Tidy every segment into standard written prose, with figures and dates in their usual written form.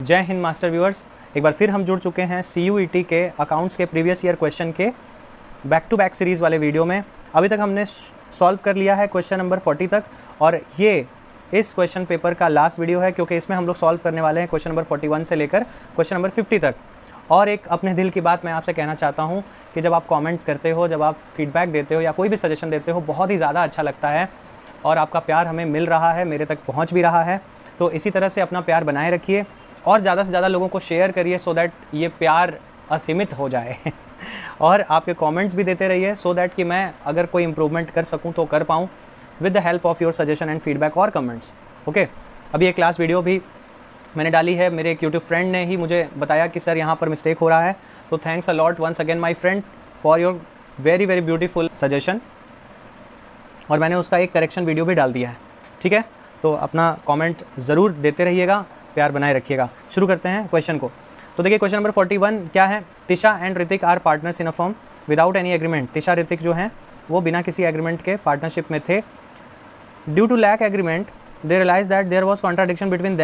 जय Hind master viewers, एक बार फिर हम जुड़ चुके हैं CUET के अकाउंट्स के प्रीवियस ईयर क्वेश्चन के बैक टू बैक सीरीज़ वाले वीडियो में। अभी तक हमने सॉल्व कर लिया है क्वेश्चन नंबर 40 तक, और ये इस क्वेश्चन पेपर का लास्ट वीडियो है, क्योंकि इसमें हम लोग सॉल्व करने वाले हैं क्वेश्चन नंबर 41 से लेकर क्वेश्चन नंबर 50 तक। और एक अपने दिल की बात मैं आपसे कहना चाहता हूँ कि जब आप कॉमेंट्स करते हो, जब आप फीडबैक देते हो या कोई भी सजेशन देते हो, बहुत ही ज़्यादा अच्छा लगता है और आपका प्यार हमें मिल रहा है, मेरे तक पहुँच भी रहा है। तो इसी तरह से अपना प्यार बनाए रखिए और ज़्यादा से ज़्यादा लोगों को शेयर करिए, सो दैट ये प्यार असीमित हो जाए और आपके कमेंट्स भी देते रहिए, सो दैट कि मैं अगर कोई इम्प्रूवमेंट कर सकूं तो कर पाऊं with the help of your suggestion and feedback और कमेंट्स। ओके, अभी एक क्लास वीडियो भी मैंने डाली है, मेरे एक यूट्यूब फ्रेंड ने ही मुझे बताया कि सर यहाँ पर मिस्टेक हो रहा है, तो thanks a lot once again my friend for your very very beautiful suggestion, और मैंने उसका एक करेक्शन वीडियो भी डाल दिया है। ठीक है, तो अपना कमेंट ज़रूर देते रहिएगा, प्यार बनाए रखिएगा। शुरू करते हैं क्वेश्चन को। तो देखिए क्वेश्चन नंबर 41 क्या है, Tisha and Hrithik are partners in a firm without any agreement. Tisha Hrithik जो हैं वो बिना किसी एग्रीमेंट के पार्टनरशिप में थे। Due to lack agreement they realise that there was contradiction between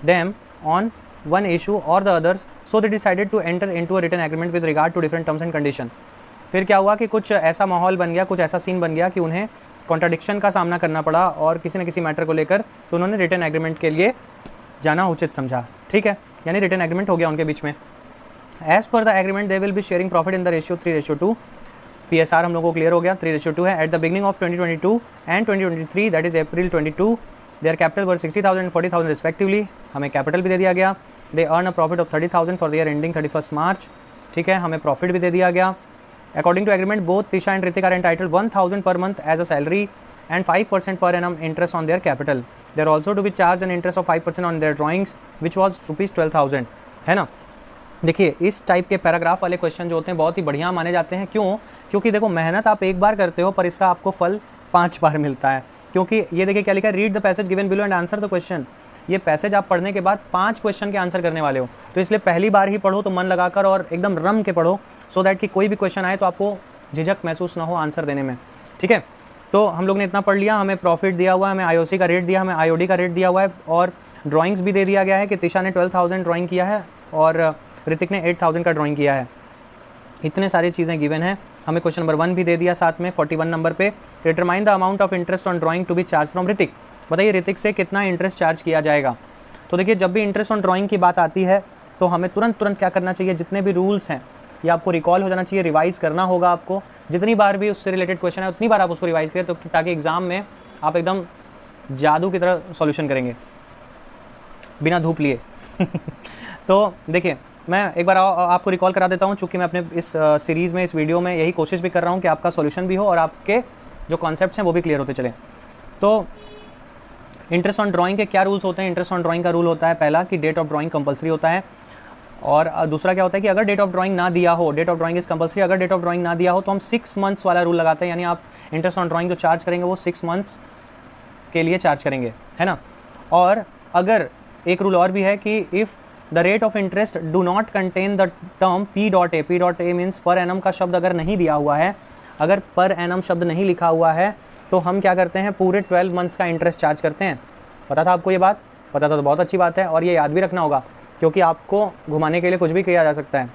them on one issue or the others, so they decided to enter into a written agreement with regard to different terms and condition। फिर क्या हुआ कि कुछ ऐसा माहौल बन गया, कुछ ऐसा सीन बन गया कि उन्हें कॉन्ट्राडिक्शन का सामना करना पड़ा और किसी न किसी मैटर को लेकर, तो उन्होंने रिटन एग्रीमेंट के लिए जाना उचित समझा। ठीक है, यानी रिटन एग्रीमेंट हो गया उनके बीच में। As per the agreement they will be sharing profit in the ratio 3:2। PSR हम लोगों को क्लियर हो गया, 3:2 है। At the beginning of 2022 and 2023, that is April 22, their capital were 60,000 and 40,000 respectively. हमें कैपिटल भी दे दिया गया। They earn a profit of 30,000 for the year ending 31 March. ठीक है, हमें प्रॉफिट भी दे दिया गया। According to agreement both Tisha and Hrithik are entitled 1,000 per month as a salary and 5% per annum interest on their capital. They are also to be charged an interest of 5% on their drawings, which was rupees 12,000। है ना। देखिए इस type के paragraph वाले question जो होते हैं बहुत ही बढ़िया माने जाते हैं। क्यों? क्योंकि देखो मेहनत आप एक बार करते हो पर इसका आपको फल 5 बार मिलता है। क्योंकि ये देखिए क्या लिखा है, read the passage given below and answer the question. ये पैसेज आप पढ़ने के बाद 5 क्वेश्चन के आंसर करने वाले हो, तो इसलिए पहली बार ही पढ़ो तो मन लगाकर और एकदम रम के पढ़ो, सो दैट कि कोई भी क्वेश्चन आए तो आपको झिझक महसूस ना हो आंसर देने में। ठीक है, तो हम लोग ने इतना पढ़ लिया। हमें प्रॉफिट दिया हुआ है, हमें IOC का रेट दिया, हमें IOD का रेट दिया हुआ है, और ड्राइंग्स भी दे दिया गया है कि तिशा ने 12,000 ड्राइंग किया है और ऋतिक ने 8,000 का ड्राइंग किया है। इतने सारी चीज़ें गिवन हैं। हमें क्वेश्चन नंबर 1 भी दे दिया साथ में 41 नंबर पे। Determine the amount of interest on drawing to be charged from Hrithik. बताइए ऋतिक से कितना इंटरेस्ट चार्ज किया जाएगा। तो देखिए जब भी इंटरेस्ट ऑन ड्राइंग की बात आती है तो हमें तुरंत क्या करना चाहिए, जितने भी रूल्स हैं ये आपको रिकॉल हो जाना चाहिए, रिवाइज़ करना होगा आपको। जितनी बार भी उससे रिलेटेड क्वेश्चन है उतनी बार आप उसको रिवाइज़ करें, तो ताकि एग्ज़ाम में आप एकदम जादू की तरह सॉल्यूशन करेंगे बिना धूप लिए तो देखिए मैं एक बार आपको रिकॉल करा देता हूँ, चूँकि मैं अपने इस सीरीज़ में, इस वीडियो में यही कोशिश भी कर रहा हूँ कि आपका सॉल्यूशन भी हो और आपके जो कॉन्सेप्ट्स हैं वो भी क्लियर होते चले। तो इंटरेस्ट ऑन ड्राइंग के क्या रूल्स होते हैं। इंटरेस्ट ऑन ड्राइंग का रूल होता है पहला कि डेट ऑफ ड्राइंग कंपलसरी होता है, और दूसरा क्या होता है कि अगर डेट ऑफ ड्राइंग ना दिया हो, date of drawing is compulsory, अगर डेट ऑफ ड्राइंग ना दिया हो तो हम 6 मंथ्स वाला रूल लगाते हैं, यानी आप इंटरेस्ट ऑन ड्राइंग जो चार्ज करेंगे वो 6 मंथ्स के लिए चार्ज करेंगे, है ना। और अगर एक रूल और भी है कि if the rate of interest do not contain the term P.A, P.A means per annum का शब्द अगर नहीं दिया हुआ है, अगर पर एनम शब्द नहीं लिखा हुआ है, तो हम क्या करते हैं, पूरे 12 मंथ्स का इंटरेस्ट चार्ज करते हैं। पता था आपको ये बात? पता था तो बहुत अच्छी बात है, और ये याद भी रखना होगा क्योंकि आपको घुमाने के लिए कुछ भी किया जा सकता है।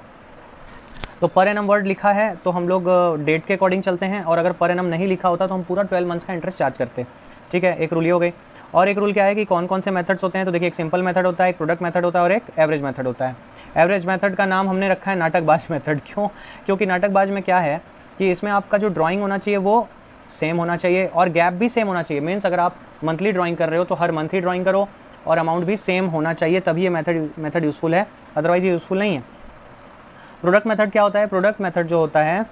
तो पर एनम वर्ड लिखा है तो हम लोग डेट के अकॉर्डिंग चलते हैं, और अगर पर एनम नहीं लिखा होता तो हम पूरा 12 मंथ्स का इंटरेस्ट चार्ज करते हैं। ठीक है, एक रूल ये हो गई। और एक रूल क्या है कि कौन कौन से मेथड्स होते हैं। तो देखिए एक सिंपल मेथड होता है, एक प्रोडक्ट मेथड होता है और एक एवरेज मेथड होता है। एवरेज मेथड का नाम हमने रखा है नाटकबाज मेथड। क्यों? क्योंकि नाटकबाज में क्या है कि इसमें आपका जो ड्राइंग होना चाहिए वो सेम होना चाहिए और गैप भी सेम होना चाहिए। मीन्स अगर आप मंथली ड्राइंग कर रहे हो तो हर मंथ ही ड्राइंग करो और अमाउंट भी सेम होना चाहिए, तभी ये मेथड यूज़फुल है, अदरवाइज़ ये यूज़फुल नहीं है। प्रोडक्ट मेथड क्या होता है? प्रोडक्ट मेथड जो होता है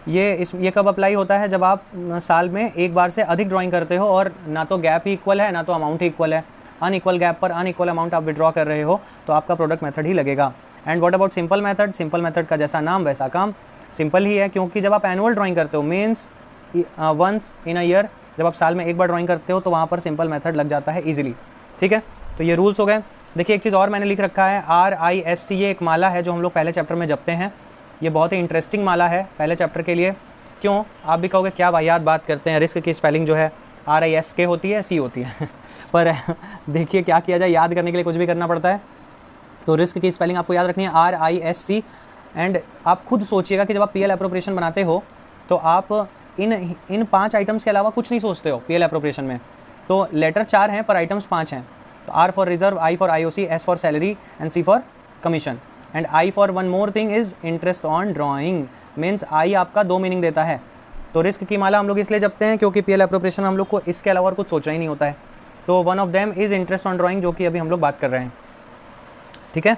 ये कब अप्लाई होता है, जब आप साल में एक बार से अधिक ड्राइंग करते हो और ना तो गैप ही इक्वल है ना तो अमाउंट ही इक्वल है। अनइक्वल गैप पर अनइक्वल अमाउंट आप विड्रॉ कर रहे हो तो आपका प्रोडक्ट मेथड ही लगेगा। And what about simple method? Simple method का जैसा नाम वैसा काम, सिंपल ही है, क्योंकि जब आप एनुअल ड्राइंग करते हो, means once in a year, जब आप साल में एक बार ड्राइंग करते हो तो वहाँ पर सिंपल मेथड लग जाता है ईजिली। ठीक है, तो ये रूल्स हो गए। देखिए एक चीज़ और मैंने लिख रखा है, RISC, ये एक माला है जो हम लोग पहले चैप्टर में जपते हैं। ये बहुत ही इंटरेस्टिंग माला है पहले चैप्टर के लिए। क्यों? आप भी कहोगे क्या वाहियात बात करते हैं, रिस्क की स्पेलिंग जो है RISK होती है, C होती है पर देखिए क्या किया जाए, याद करने के लिए कुछ भी करना पड़ता है। तो रिस्क की स्पेलिंग आपको याद रखनी है RISC। एंड आप खुद सोचिएगा कि जब आप PL एप्रोप्रिएशन बनाते हो तो आप इन 5 आइटम्स के अलावा कुछ नहीं सोचते हो PL एप्रोप्रिएशन में। तो लेटर 4 हैं पर आइटम्स 5 हैं। तो R for reserve, I for IOC, S for salary and C for commission. And I for one more thing is interest on drawing, means I आपका 2 मीनिंग देता है। तो रिस्क की माला हम लोग इसलिए जपते हैं क्योंकि PL एप्रोप्रिएशन में हम लोग को इसके अलावा और कुछ सोचा ही नहीं होता है। तो one of them is interest on drawing, जो कि अभी हम लोग बात कर रहे हैं। ठीक है,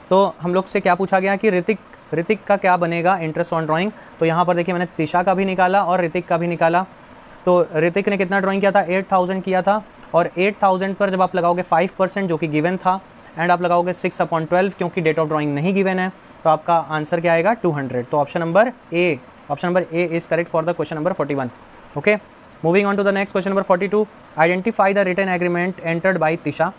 तो हम लोग से क्या पूछा गया कि ऋतिक का क्या बनेगा इंटरेस्ट ऑन ड्राइंग। तो यहाँ पर देखिए मैंने तिशा का भी निकाला और ऋतिक का भी निकाला। तो ऋतिक ने कितना ड्राइंग किया था, 8000 किया था। और 8000 पर जब आप लगाओगे 5% जो कि गिवन था, एंड आप लगाओगे 6/12 क्योंकि डेट ऑफ ड्राइंग नहीं गिवन है, तो आपका आंसर क्या आएगा 200। तो option number A is correct for the question number 41। Okay, moving on to the next question number 42। Identify the written agreement entered by Tisha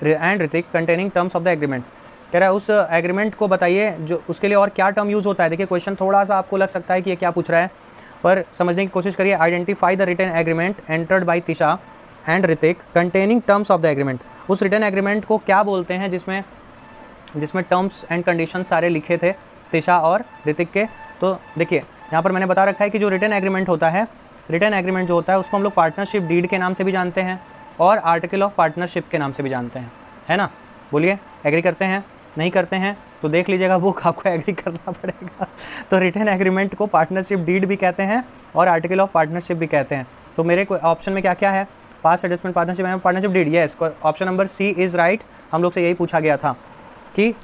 and Hrithik containing terms of the agreement. कह रहा है उस एग्रीमेंट को बताइए जो उसके लिए और क्या टर्म यूज़ होता है। देखिए क्वेश्चन थोड़ा सा आपको लग सकता है कि ये क्या पूछ रहा है, पर समझने की कोशिश करिए। Identify the written agreement entered by Tisha and Hrithik containing terms of the agreement. उस रिटन एग्रीमेंट को क्या बोलते हैं जिसमें टर्म्स एंड कंडीशन सारे लिखे थे तिशा और ऋतिक के। तो देखिए यहाँ पर मैंने बता रखा है कि जो रिटन एग्रीमेंट होता है, रिटन एग्रीमेंट जो होता है उसको हम लोग पार्टनरशिप डीड के नाम से भी जानते हैं और आर्टिकल ऑफ पार्टनरशिप के नाम से भी जानते हैं, है ना। बोलिए, एग्री करते हैं? नहीं करते हैं तो देख लीजिएगा बुक, आपको एग्री करना पड़ेगा। तो रिटन एग्रीमेंट को पार्टनरशिप डीड भी कहते हैं और आर्टिकल ऑफ पार्टनरशिप भी कहते हैं। तो मेरे ऑप्शन में क्या क्या है, past adjustment partnership and partnership deed. Yes, option number C is right. हम लोग से यही पूछा गया था कि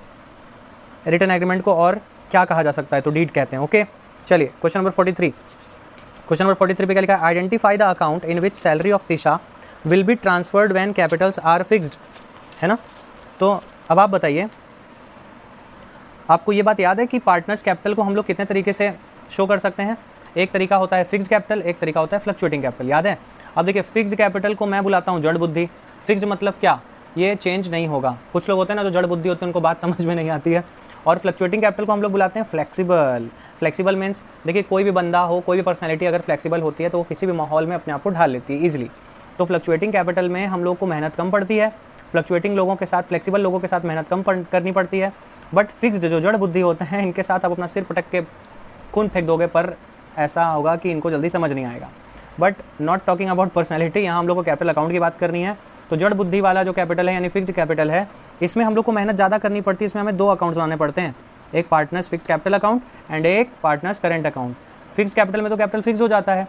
रिटन एग्रीमेंट को और क्या कहा जा सकता है, तो डीड कहते हैं। ओके, चलिए क्वेश्चन नंबर 43। क्वेश्चन नंबर 43 पे क्या लिखा है, identify the account in which salary of Tisha will be transferred when capitals are fixed, है ना। तो अब आप बताइए, आपको ये बात याद है कि पार्टनर्स कैपिटल को हम लोग कितने तरीके से शो कर सकते हैं। एक तरीका होता है फिक्स्ड कैपिटल, एक तरीका होता है फ्लक्चुएटिंग कैपिटल, याद है। अब देखिए फिक्स्ड कैपिटल को मैं बुलाता हूँ जड़ बुद्धि। फिक्स्ड मतलब क्या, ये चेंज नहीं होगा। कुछ लोग होते हैं ना जो जड़ बुद्धि होते हैं, उनको बात समझ में नहीं आती है। और फ्लक्चुएटिंग कैपिटल को हम लोग बुलाते हैं फ्लेक्सिबल। फ्लेक्सिबल मीन्स देखिए कोई भी बंदा हो, कोई भी पर्सनैलिटी अगर फ्लेक्सिबल होती है तो वो किसी भी माहौल में अपने आप को ढाल लेती है ईजिली। तो फ्लक्चुएटिंग कैपिटल में हम लोग को मेहनत कम पड़ती है, फ्लक्चुएटिंग लोगों के साथ, फ्लेक्सिबल लोगों के साथ मेहनत कम करनी पड़ती है। बट फिक्स्ड जो जड़ बुद्धि होते हैं, इनके साथ आप अपना सिर पटक के खून फेंक दोगे पर ऐसा होगा कि इनको जल्दी समझ नहीं आएगा। But not talking about personality, यहाँ हम लोग को कैपिटल अकाउंट की बात करनी है। तो जड़ बुद्धि वाला जो कैपिटल है यानी फिक्स्ड कैपिटल है, इसमें हम लोग को मेहनत ज़्यादा करनी पड़ती है। इसमें हमें 2 अकाउंट्स बनाने पड़ते हैं, एक partners fixed capital account and एक partners current account. Fixed capital में तो कैपिटल फिक्स हो जाता है,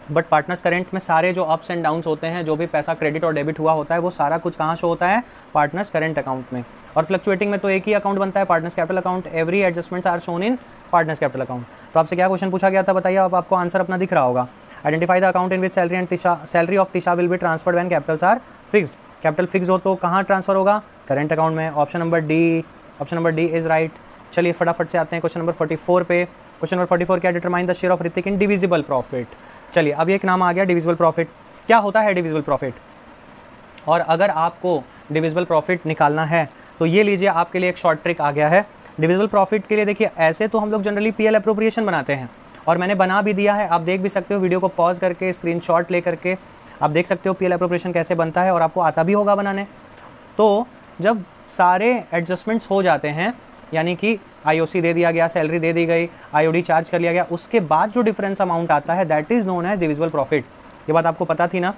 बट पार्टनर्स करेंट में सारे जो अप्स एंड डाउन्स होते हैं, जो भी पैसा क्रेडिट और डेबिट हुआ होता है, वो सारा कुछ कहाँ शो होता है, पार्टनर्स करेंट अकाउंट में। और फ्लक्चुएटिंग में तो एक ही अकाउंट बनता है, partners capital account. Every adjustments are shown in partners capital account. तो आपसे क्या क्वेश्चन पूछा गया था बताइए, अब आपको आंसर अपना दिख रहा होगा। Identify the account in which salary of Tisha will be transferred when capitals are fixed. Capital fix हो तो कहाँ ट्रांसफर होगा, करेंट अकाउंट में। Option number D is right. चलिए फटाफट से आते हैं क्वेश्चन नंबर 44 पे। क्वेश्चन नंबर 44 क्या, determine the share of Hrithik in divisible profit. चलिए अब एक नाम आ गया डिविजिबल प्रॉफिट। क्या होता है डिविजिबल प्रॉफिट, और अगर आपको डिविजिबल प्रॉफिट निकालना है तो ये लीजिए आपके लिए एक शॉर्ट ट्रिक आ गया है डिविजिबल प्रॉफिट के लिए। देखिए ऐसे तो हम लोग जनरली PL एप्रोप्रिएशन बनाते हैं और मैंने बना भी दिया है, आप देख भी सकते हो वीडियो को पॉज करके, स्क्रीनशॉट ले करके आप देख सकते हो PL एप्रोप्रिएशन कैसे बनता है और आपको आता भी होगा बनाने। तो जब सारे एडजस्टमेंट्स हो जाते हैं, यानी कि IOC दे दिया गया, सैलरी दे दी गई, IOD चार्ज कर लिया गया, उसके बाद जो डिफरेंस अमाउंट आता है that is known as divisible profit. ये बात आपको पता थी ना?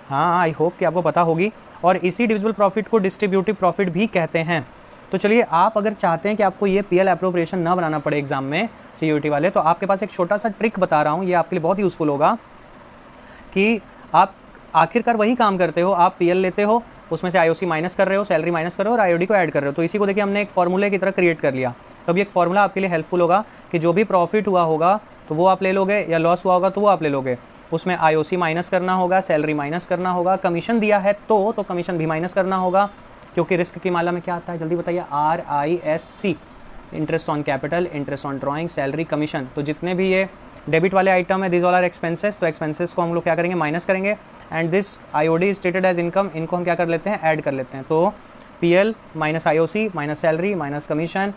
हाँ, आई होप कि आपको पता होगी। और इसी डिविजिबल प्रॉफिट को डिस्ट्रीब्यूटिव प्रॉफिट भी कहते हैं। तो चलिए आप अगर चाहते हैं कि आपको ये PL एप्रोप्रिएशन ना बनाना पड़े एग्जाम में CUET वाले, तो आपके पास एक छोटा सा ट्रिक बता रहा हूँ, ये आपके लिए बहुत यूज़फुल होगा कि आप आखिरकार वही काम करते हो, आप PL लेते हो, उसमें से IOC माइनस कर रहे हो, सैलरी माइनस कर रहे हो और IOD को ऐड कर रहे हो। तो इसी को देखिए हमने एक फॉर्मूले की तरह क्रिएट कर लिया। तो अब ये एक फॉर्मूला आपके लिए हेल्पफुल होगा कि जो भी प्रॉफिट हुआ होगा तो वो आप ले लोगे, या लॉस हुआ होगा तो वो आप ले लोगे। उसमें IOC माइनस करना होगा, सैलरी माइनस करना होगा, कमीशन दिया है तो कमीशन भी माइनस करना होगा, क्योंकि रिस्क की माला में क्या आता है जल्दी बताइए, RISC, interest on capital, interest on drawing, salary, commission. तो जितने भी ये डेबिट वाले आइटम है दिस ऑल आर एक्सपेंसेस, तो एक्सपेंसेस को हम लोग क्या करेंगे, माइनस करेंगे। And this IOD is stated as income, इनको हम क्या कर लेते हैं, ऐड कर लेते हैं। तो PL minus IOC minus salary minus commission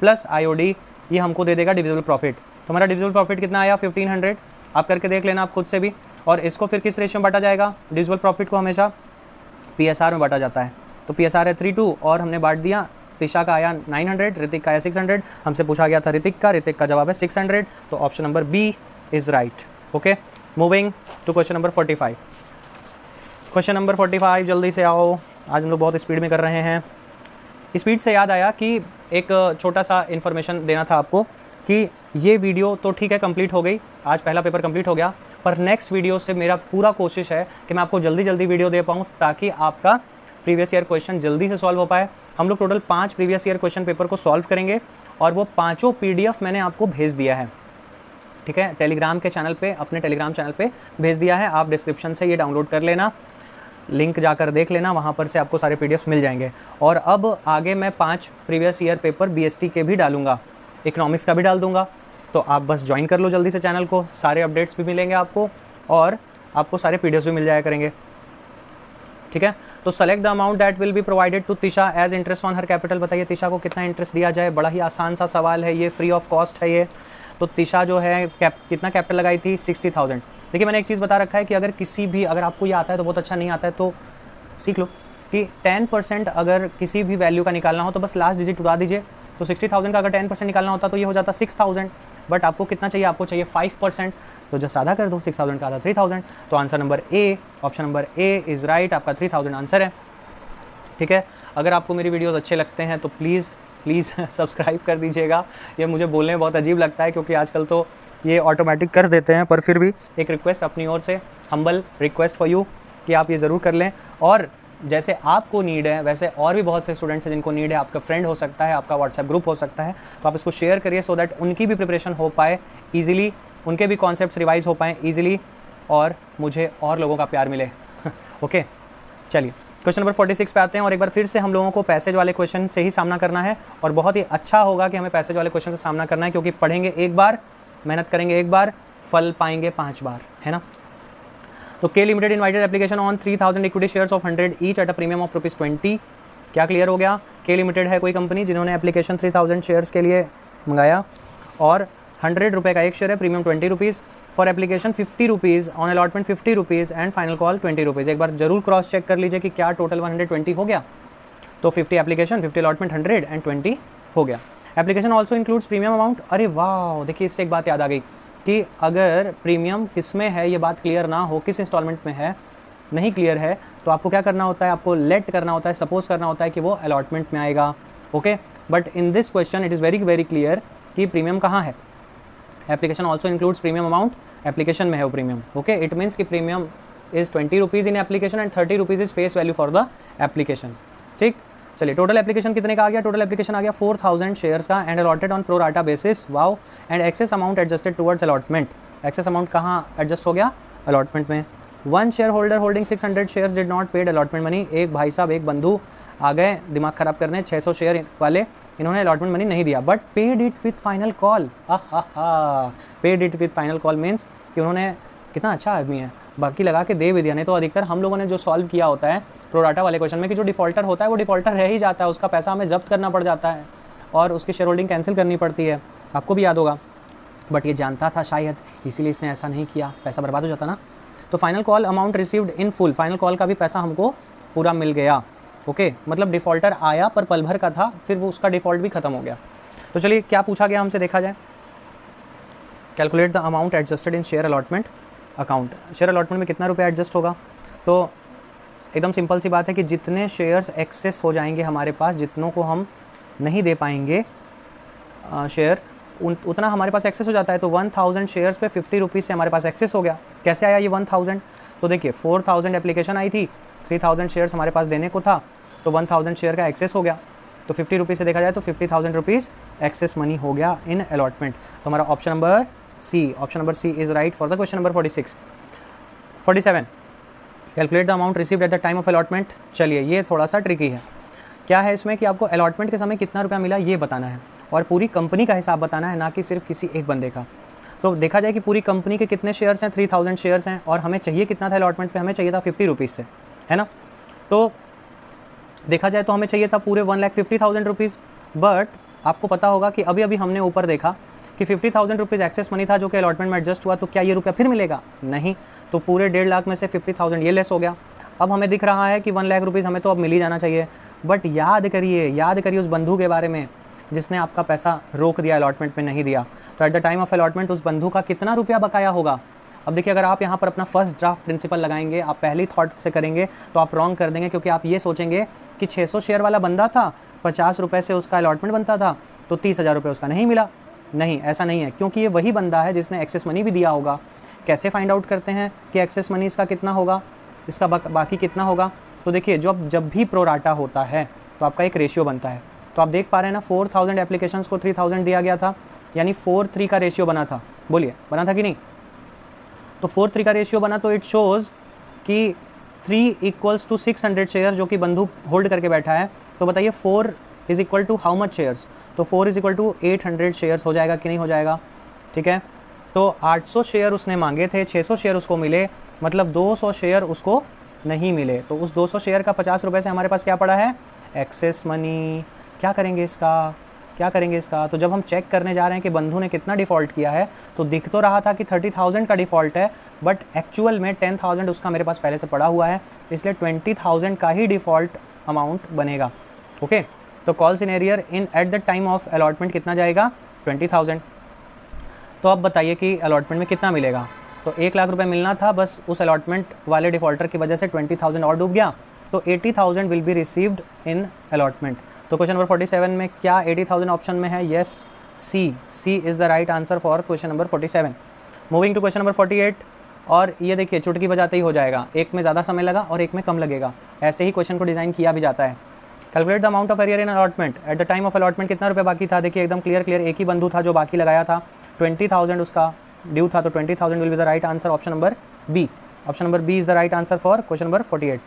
plus IOD, ये हमको दे देगा डिविजिबल प्रॉफिट। तो हमारा डिविजिबल प्रॉफिट कितना आया, 1500। आप करके देख लेना आप खुद से भी। और इसको फिर किस रेशियो में बांटा जाएगा, डिविजिबल प्रॉफिट को हमेशा PSR में बांटा जाता है। तो PSR है 3:2 और हमने बांट दिया तिशा का आया 900, ऋतिक का आया 600। हमसे पूछा गया था ऋतिक का जवाब है 600, तो option number B is right. Okay, moving to question number 45। Question number 45 जल्दी से आओ, आज हम लोग बहुत स्पीड में कर रहे हैं। स्पीड से याद आया कि एक छोटा सा इन्फॉर्मेशन देना था आपको कि ये वीडियो तो ठीक है कंप्लीट हो गई, आज पहला पेपर कंप्लीट हो गया, पर नेक्स्ट वीडियो से मेरा पूरा कोशिश है कि मैं आपको जल्दी जल्दी वीडियो दे पाऊँ ताकि आपका प्रीवियस ईयर क्वेश्चन जल्दी से सॉल्व हो पाए। हम लोग total 5 previous year question paper को सॉल्व करेंगे और वो पाँचों PDF मैंने आपको भेज दिया है, ठीक है, टेलीग्राम के चैनल पे, अपने टेलीग्राम चैनल पे भेज दिया है। आप डिस्क्रिप्शन से ये डाउनलोड कर लेना, लिंक जाकर देख लेना, वहाँ पर से आपको सारे PDFs मिल जाएंगे। और अब आगे मैं 5 प्रीवियस ईयर पेपर BST के भी डालूंगा, इकोनॉमिक्स का भी डाल दूंगा, तो आप बस ज्वाइन कर लो जल्दी से चैनल को, सारे अपडेट्स भी मिलेंगे आपको और आपको सारे PDFs भी मिल जाया करेंगे, ठीक है। तो select the amount that will be provided to Tisha as interest on her capital. बताइए तिशा को कितना इंटरेस्ट दिया जाए, बड़ा ही आसान सा सवाल है ये, फ्री ऑफ कॉस्ट है ये। तो तिशा जो है कितना कैपिटल लगाई थी 60,000। देखिए मैंने एक चीज़ बता रखा है कि अगर आपको ये आता है तो बहुत अच्छा, नहीं आता है तो सीख लो कि 10% अगर किसी भी वैल्यू का निकालना हो तो बस लास्ट डिजिट उड़ा दीजिए। तो 60,000 का अगर 10% निकालना होता तो ये हो जाता 6,000, बट आपको कितना चाहिए, आपको चाहिए 5%, तो जस्ट आधा कर दो, 6,000 का आधा 3,000। तो answer number A, option number A is right, आपका 3,000 आंसर है, ठीक है। अगर आपको मेरी वीडियोस अच्छे लगते हैं तो प्लीज़ सब्सक्राइब कर दीजिएगा। ये मुझे बोलने में बहुत अजीब लगता है क्योंकि आजकल तो ये ऑटोमेटिक कर देते हैं, पर फिर भी एक रिक्वेस्ट अपनी ओर से, हम्बल रिक्वेस्ट फॉर यू कि आप ये ज़रूर कर लें। और जैसे आपको नीड है वैसे और भी बहुत से स्टूडेंट्स हैं जिनको नीड है, आपका फ्रेंड हो सकता है, आपका व्हाट्सएप ग्रुप हो सकता है, तो आप इसको शेयर करिए सो दैट उनकी भी प्रिपरेशन हो पाए ईजिली, उनके भी कॉन्सेप्ट्स रिवाइज हो पाएँ ईजिली और मुझे और लोगों का प्यार मिले। ओके, चलिए क्वेश्चन नंबर 46 पे आते हैं और एक बार फिर से हम लोगों को पैसेज वाले क्वेश्चन से ही सामना करना है और बहुत ही अच्छा होगा कि हमें पैसेज वाले क्वेश्चन से सामना करना है क्योंकि पढ़ेंगे एक बार, मेहनत करेंगे एक बार, फल पाएंगे 5 बार, है ना। तो के limited invited application on 3,000 equity shares of 100 each at a premium of ₹20। क्या क्लियर हो गया? के लिमिटेड है कोई कंपनी जिन्होंने एप्लीकेशन 3,000 शेयर्स के लिए मंगाया और 100 रुपये का एक शेयर है, premium ₹20, for application ₹50, on allotment ₹50 and final call ₹20। एक बार जरूर क्रॉस चेक कर लीजिए कि क्या टोटल 120 हो गया। तो 50 एप्लीकेशन, 50 अलॉटमेंट, 100 एंड 20 हो गया। Application also includes premium amount. अरे वाह, देखिए इससे एक बात याद आ गई कि अगर प्रीमियम किस में है ये बात क्लियर ना हो, किस इंस्टॉलमेंट में है नहीं क्लियर है, तो आपको क्या करना होता है, आपको लेट करना होता है, सपोज करना होता है कि वो अलॉटमेंट में आएगा। Okay, but in this question it is very clear कि प्रीमियम कहाँ है। Application also includes premium amount, application में है वो प्रीमियम। ओके, इट मीन्स कि premium is ₹20 in application and ₹30 is face value for the application. ठीक, चलिए total application कितने का आ गया? टोटल एप्लीकेशन आ गया 4,000 शेयर्स का and allotted on pro rata basis. Wow, and excess amount adjusted towards allotment. Excess amount कहाँ adjust हो गया? अलॉटमेंट में। 1 share holder holding 600 shares did not paid allotment money. एक भाई साहब, एक बंधु आ गए दिमाग ख़राब करने, 600 शेयर वाले, इन्होंने अलॉटमेंट मनी नहीं दिया but paid it with final call. Paid it with final call means कि उन्होंने, कितना अच्छा आदमी है, बाकी लगा के दे भी दिया। नहीं तो अधिकतर हम लोगों ने जो सॉल्व किया होता है प्रोराटा वाले क्वेश्चन में कि जो डिफ़ॉल्टर होता है वो डिफ़ॉल्टर रह ही जाता है, उसका पैसा हमें जब्त करना पड़ जाता है और उसकी शेयर होल्डिंग कैंसिल करनी पड़ती है, आपको भी याद होगा। बट ये जानता था शायद, इसीलिए इसने ऐसा नहीं किया, पैसा बर्बाद हो जाता ना। तो final call amount received in full, final call का भी पैसा हमको पूरा मिल गया। ओके, मतलब डिफ़ॉल्टर आया पर पल भर का था, फिर वो उसका डिफ़ॉल्ट भी ख़त्म हो गया। तो चलिए क्या पूछा गया हमसे, देखा जाए। Calculate the amount adjusted in share allotment account. Share allotment में कितना रुपया एडजस्ट होगा? तो एकदम सिंपल सी बात है कि जितने शेयर्स एक्सेस हो जाएंगे हमारे पास, जितनों को हम नहीं दे पाएंगे शेयर, उतना हमारे पास एक्सेस हो जाता है। तो 1,000 शेयर्स पे ₹50 से हमारे पास एक्सेस हो गया। कैसे आया ये 1,000? तो देखिए 4,000 एप्लीकेशन आई थी, 3,000 शेयर्स हमारे पास देने को था, तो 1,000 शेयर का एक्सेस हो गया। तो ₹50 से देखा जाए तो ₹50,000 एक्सेस मनी हो गया इन अलॉटमेंट। तो हमारा option number C is right for the question number 46। 47, calculate the amount received at the time of allotment. चलिए ये थोड़ा सा ट्रिकी है। क्या है इसमें कि आपको अलॉटमेंट के समय कितना रुपया मिला ये बताना है और पूरी कंपनी का हिसाब बताना है, ना कि सिर्फ किसी एक बंदे का। तो देखा जाए कि पूरी कंपनी के कितने शेयर्स हैं, 3,000 शेयर्स हैं और हमें चाहिए कितना था अलॉटमेंट पे, हमें चाहिए था ₹50 से, है ना। तो देखा जाए तो हमें चाहिए था पूरे 1,50,000 रुपीज़। बट आपको पता होगा कि अभी हमने ऊपर देखा कि ₹50,000 एक्सेस मनी था जो कि अलॉटमेंट में एडजस्ट हुआ, तो क्या ये रुपया फिर मिलेगा? नहीं। तो पूरे 1.5 लाख में से 50,000 ये लेस हो गया। अब हमें दिख रहा है कि 1 लाख रुपीज़ हमें तो अब मिल ही जाना चाहिए, बट याद करिए उस बंधु के बारे में जिसने आपका पैसा रोक दिया, अलॉटमेंट में नहीं दिया। तो eight the time of allotment उस बंधु का कितना रुपया बकाया होगा। अब देखिए, अगर आप यहाँ पर अपना फर्स्ट ड्राफ्ट प्रिंसिपल लगाएंगे, आप पहली थॉट से करेंगे तो आप रॉन्ग कर देंगे, क्योंकि आप ये सोचेंगे कि 600 शेयर वाला बंदा था, 50 रुपये से उसका अलॉटमेंट बनता था, तो 30,000 रुपये उसका नहीं मिला। नहीं, ऐसा नहीं है, क्योंकि ये वही बंदा है जिसने एक्सेस मनी भी दिया होगा। कैसे फाइंड आउट करते हैं कि एक्सेस मनी इसका कितना होगा, इसका बाकी कितना होगा। तो देखिए, जब भी प्रोराटा होता है तो आपका एक रेशियो बनता है। तो आप देख पा रहे हैं ना, 4000 एप्लीकेशंस को 3000 दिया गया था, यानी 4:3 का रेशियो बना था। बोलिए, बना था कि नहीं? तो 4:3 का रेशियो बना, तो इट शोज़ कि 3 = 600 शेयर जो कि बंधु होल्ड करके बैठा है। तो बताइए 4 = हाउ मच शेयर्स? तो 4 = 800 शेयर्स हो जाएगा कि नहीं हो जाएगा? ठीक है, तो 800 शेयर उसने मांगे थे, 600 शेयर उसको मिले, मतलब 200 शेयर उसको नहीं मिले। तो उस 200 शेयर का 50 रुपये से हमारे पास क्या पड़ा है? Excess money. क्या करेंगे इसका? तो जब हम चेक करने जा रहे हैं कि बंधु ने कितना डिफ़ॉल्ट किया है, तो दिख तो रहा था कि 30,000 का डिफ़ॉल्ट है, बट एक्चुअल में 10,000 उसका मेरे पास पहले से पड़ा हुआ है, इसलिए 20,000 का ही डिफ़ॉल्ट अमाउंट बनेगा। ओके, तो calls in arrear in eight the time of allotment कितना जाएगा? 20,000। तो अब बताइए कि अलॉटमेंट में कितना मिलेगा। तो 1 लाख रुपए मिलना था, बस उस अलॉटमेंट वाले डिफ़ॉल्टर की वजह से 20,000 और डूब गया, तो 80,000 will be received in allotment. तो क्वेश्चन नंबर 47 में क्या 80,000 ऑप्शन में है? Yes, C is the right answer for question number 47। Moving to question number 48, और ये देखिए चुटकी बजाते ही हो जाएगा, एक में ज़्यादा समय लगा और एक में कम लगेगा। ऐसे ही क्वेश्चन को डिज़ाइन किया भी जाता है। Calculate the amount of arrear in allotment eight the time of allotment. कितना रुपये बाकी था? देखिए एकदम क्लियर एक ही बंधु था जो बाकी लगाया था, 20,000 उसका ड्यू था, तो 20,000 will be the right answer, option number B. Option number B is the right answer for question number 48।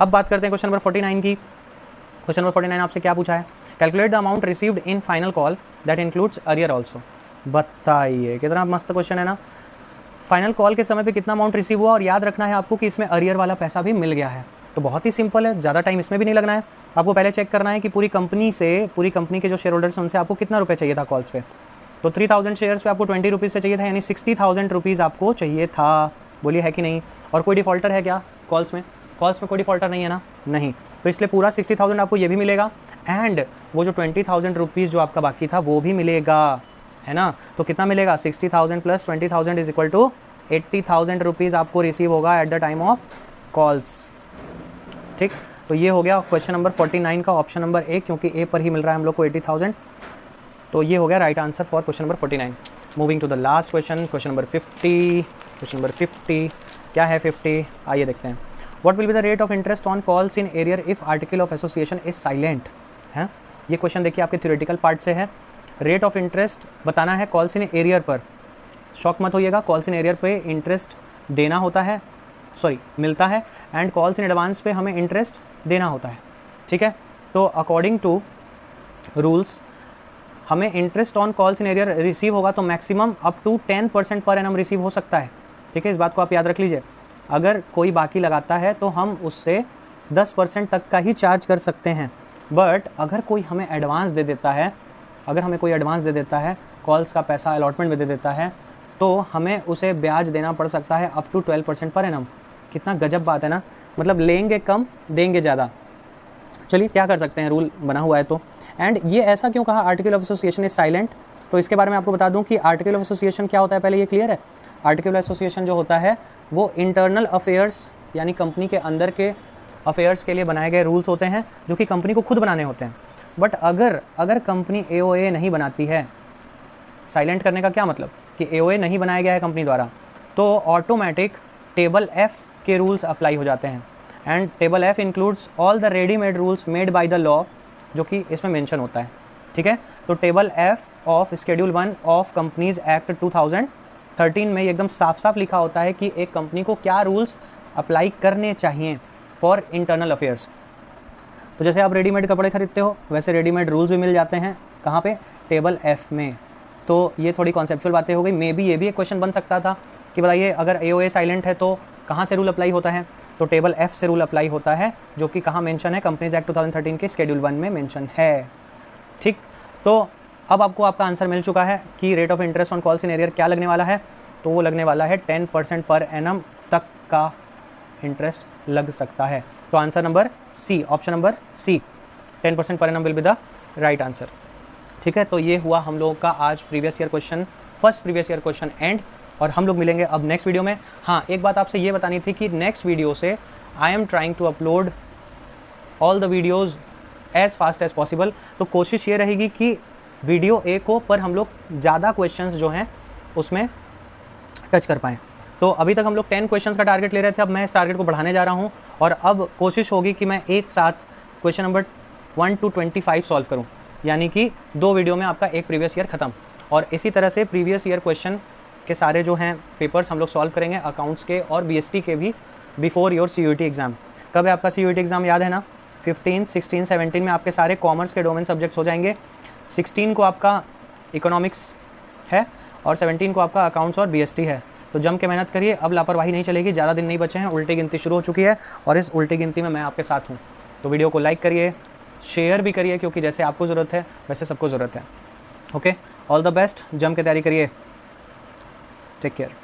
अब बात करते हैं क्वेश्चन नंबर 49 की। क्वेश्चन नंबर 49 आपसे क्या पूछा है? Calculate the amount received in final call that includes arrear also. बताइए, कितना मस्त क्वेश्चन है ना। फाइनल कॉल के समय पे कितना अमाउंट रिसीव हुआ, और याद रखना है आपको कि इसमें अरियर वाला पैसा भी मिल गया है। तो बहुत ही सिंपल है, ज़्यादा टाइम इसमें भी नहीं लगना है। आपको पहले चेक करना है कि पूरी कंपनी के जो शेयर होल्डर्स हैं उनसे आपको कितना रुपये चाहिए था कॉल्स पे। तो 3000 शेयर्स पे आपको 20 रुपीज़ से चाहिए था, यानी 60,000 रुपीज़ आपको चाहिए था। बोलिए है कि नहीं? और कोई डिफ़ॉल्टर है क्या कॉल्स में? कॉल्स में कोई डिफ़ॉल्टर नहीं है ना? नहीं, तो इसलिए पूरा 60,000 आपको ये भी मिलेगा, एंड वो जो 20,000 रुपीज़ जो आपका बाकी था वो भी मिलेगा, है ना। तो कितना मिलेगा? 60,000 + 20,000 = 80,000 रुपीज़ आपको रिसीव होगा eight the time of calls. ठीक, तो ये हो गया क्वेश्चन नंबर 49 का ऑप्शन नंबर ए, क्योंकि ए पर ही मिल रहा है हम लोग को 80,000। तो ये हो गया right answer for question number 49। Moving to the last question, question number 50। Question number 50 क्या है? 50 आइए देखते हैं। What will be the rate of interest on calls in arrear if article of association is silent? है ये question, देखिए आपके theoretical part से है। रेट ऑफ इंटरेस्ट बताना है कॉल्स इन एरियर पर। शॉक मत होइएगा, कॉल्स इन एरियर पे इंटरेस्ट देना होता है, मिलता है, एंड कॉल्स इन एडवांस पे हमें इंटरेस्ट देना होता है। ठीक है, तो अकॉर्डिंग टू रूल्स हमें interest on calls in arrear receive होगा तो maximum up to 10% per annum receive हो सकता है। ठीक है, इस बात को आप याद रख लीजिए। अगर कोई बाकी लगाता है तो हम उससे 10% तक का ही चार्ज कर सकते हैं, बट अगर कोई हमें एडवांस दे देता है, कॉल्स का पैसा अलॉटमेंट में दे देता है, तो हमें उसे ब्याज देना पड़ सकता है अप टू 12% पर एनम। कितना गजब बात है ना, मतलब लेंगे कम देंगे ज़्यादा। चलिए क्या कर सकते हैं, रूल बना हुआ है तो। एंड ये ऐसा क्यों कहा article of association is silent? तो इसके बारे में आपको बता दूं कि आर्टिकल ऑफ एसोसिएशन क्या होता है, पहले ये क्लियर है। आर्टिकल ऑफ एसोसिएशन जो होता है वो इंटरनल अफेयर्स, यानी कंपनी के अंदर के अफेयर्स के लिए बनाए गए रूल्स होते हैं, जो कि कंपनी को खुद बनाने होते हैं। बट अगर कंपनी AOA नहीं बनाती है, साइलेंट करने का क्या मतलब कि AOA नहीं बनाया गया है कंपनी द्वारा, तो ऑटोमेटिक टेबल F के रूल्स अप्लाई हो जाते हैं। And table F includes all the readymade rules made by the law, जो कि इसमें मेंशन होता है। ठीक है, तो table F of schedule 1 of companies act 2013 में एकदम साफ साफ लिखा होता है कि एक कंपनी को क्या रूल्स अप्लाई करने चाहिए फॉर इंटरनल अफेयर्स। तो जैसे आप रेडीमेड कपड़े खरीदते हो, वैसे रेडीमेड रूल्स भी मिल जाते हैं कहाँ पे? टेबल F में। तो ये थोड़ी कॉन्सेप्चुअल बातें हो गई। मे बी ये भी एक क्वेश्चन बन सकता था कि बताइए अगर AOA साइलेंट है तो कहाँ से रूल अप्लाई होता है? तो टेबल F से रूल अप्लाई होता है, जो कि कहाँ मेंशन है? कंपनीज एक्ट 2013 के शेड्यूल 1 में मेंशन है। ठीक, तो अब आपको आपका आंसर मिल चुका है कि rate of interest on calls in arrear क्या लगने वाला है। तो वो लगने वाला है 10% पर एनम तक का इंटरेस्ट लग सकता है। तो answer number C, option number C, 10% per annum will be the right answer. ठीक है, तो ये हुआ हम लोगों का आज previous year question, first previous year question and, और हम लोग मिलेंगे अब नेक्स्ट वीडियो में। हाँ, एक बात आपसे ये बतानी थी कि नेक्स्ट वीडियो से I am trying to upload all the videos as fast as possible. तो कोशिश ये रहेगी कि वीडियो एक हो पर हम लोग ज़्यादा क्वेश्चंस जो हैं उसमें टच कर पाएँ। तो अभी तक हम लोग 10 क्वेश्चंस का टारगेट ले रहे थे, अब मैं इस टारगेट को बढ़ाने जा रहा हूँ और अब कोशिश होगी कि मैं एक साथ क्वेश्चन नंबर 1 to 25 सॉल्व करूँ, यानी कि 2 वीडियो में आपका एक प्रीवियस ईयर ख़त्म। और इसी तरह से प्रीवियस ईयर क्वेश्चन के सारे जो हैं पेपर्स हम लोग सॉल्व करेंगे, अकाउंट्स के और BST के भी, बिफोर योर CUET एग्ज़ाम। कब है आपका CUET एग्ज़ाम, याद है ना? 15, 16, 17 में आपके सारे कॉमर्स के डोमेन सब्जेक्ट्स हो जाएंगे। 16 को आपका इकोनॉमिक्स है और 17 को आपका अकाउंट्स और BST है। तो जम के मेहनत करिए, अब लापरवाही नहीं चलेगी, ज़्यादा दिन नहीं बचे हैं, उल्टी गिनती शुरू हो चुकी है और इस उल्टी गिनती में मैं आपके साथ हूँ। तो वीडियो को लाइक करिए, शेयर भी करिए, क्योंकि जैसे आपको ज़रूरत है वैसे सबको ज़रूरत है। ओके, ऑल द बेस्ट, जम के तैयारी करिए, टेक केयर।